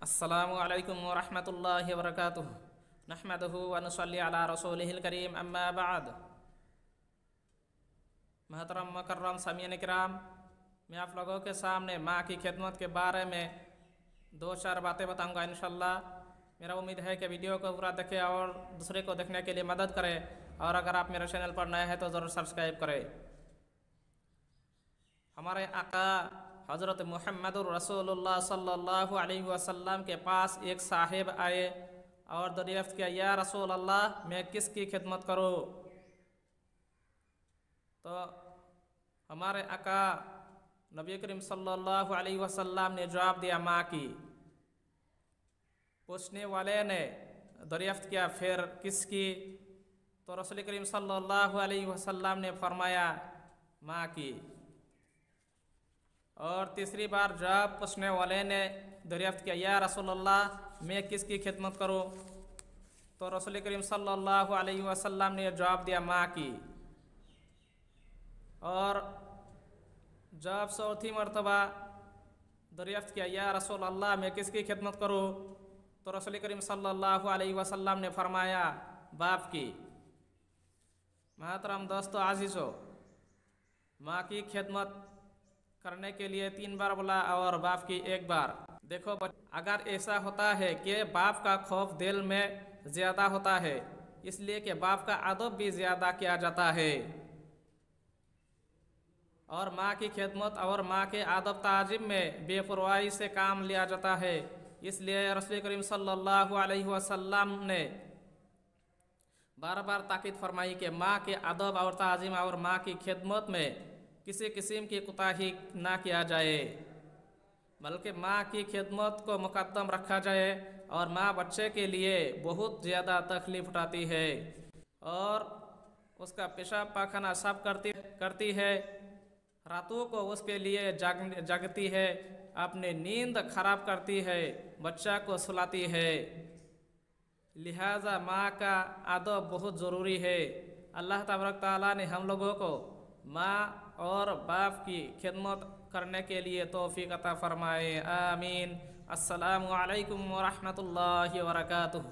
अस्सलामु अलैकुम वरहमतुल्लाहि वबरकातुहु नहमदुहु व नुसल्ली अला रसूलिहिल करीम अम्मा बाद। महतरम मुकर्रम सामीन किराम, मैं आप लोगों के सामने माँ की खिदमत के बारे में दो चार बातें बताऊंगा इंशाल्लाह। मेरा उम्मीद है कि वीडियो को पूरा देखें और दूसरे को देखने के लिए मदद करें, और अगर आप मेरे चैनल पर नए हैं तो ज़रूर सब्सक्राइब करें। हमारे आका हज़रत मुहम्मदुर रसूलुल्लाह सल्लल्लाहु अलैहि वसल्लम के पास एक साहिब आए और दरियाफ्त किया, या रसूल अल्लाह, मैं किसकी खिदमत करूँ? तो हमारे आका नबी करीम सल्लल्लाहु अलैहि वसल्लम ने जवाब दिया, माँ की। पूछने वाले ने दरियाफ्त किया, फिर किसकी? तो रसूल करीम सल्लल्लाहु अलैहि वसल्लम ने फरमाया, माँ की। और तीसरी बार जब पूछने वाले ने दरियाफ्त किया, या रसूल अल्लाह, मैं किसकी खिदमत करूँ? तो रसूल करीम सल्लल्लाहु अलैहि वसल्लम ने जवाब दिया, माँ की। और जब चौथी मरतबा दरियाफ्त किया, या रसूल अल्लाह, मैं किसकी खिदमत करूँ? तो रसूल करीम सल्लल्लाहु अलैहि वसल्लम ने फरमाया, बाप की। महतरम दोस्तों आज़ीज़ो, माँ की खिदमत करने के लिए 3 बार बोला और बाप की 1 बार। देखो, अगर ऐसा होता है कि बाप का खौफ दिल में ज़्यादा होता है, इसलिए कि बाप का अदब भी ज़्यादा किया जाता है, और माँ की खिदमत और माँ के अदब ताज़ीम में बेपरवाही से काम लिया जाता है। इसलिए रसूल करीम सल्लल्लाहु अलैहि वसल्लम ने बार बार ताकीद फरमाई कि माँ के अदब और ताज़ीम और माँ की खिदमत में किसी किस्म की कोताही ना किया जाए, बल्कि माँ की खिदमत को मुकद्दम रखा जाए। और माँ बच्चे के लिए बहुत ज़्यादा तकलीफ़ उठाती है और उसका पेशाब पाखाना सब करती है, रातों को उसके लिए जागती है, अपनी नींद खराब करती है, बच्चा को सुलाती है। लिहाजा माँ का अदब बहुत ज़रूरी है। अल्लाह तबारक ताला ने हम लोगों को माँ और बाप की खिदमत करने के लिए तौफीक अता फरमाए। आमीन। अस्सलामु अलैकुम व रहमतुल्लाहि व बरकातुहू।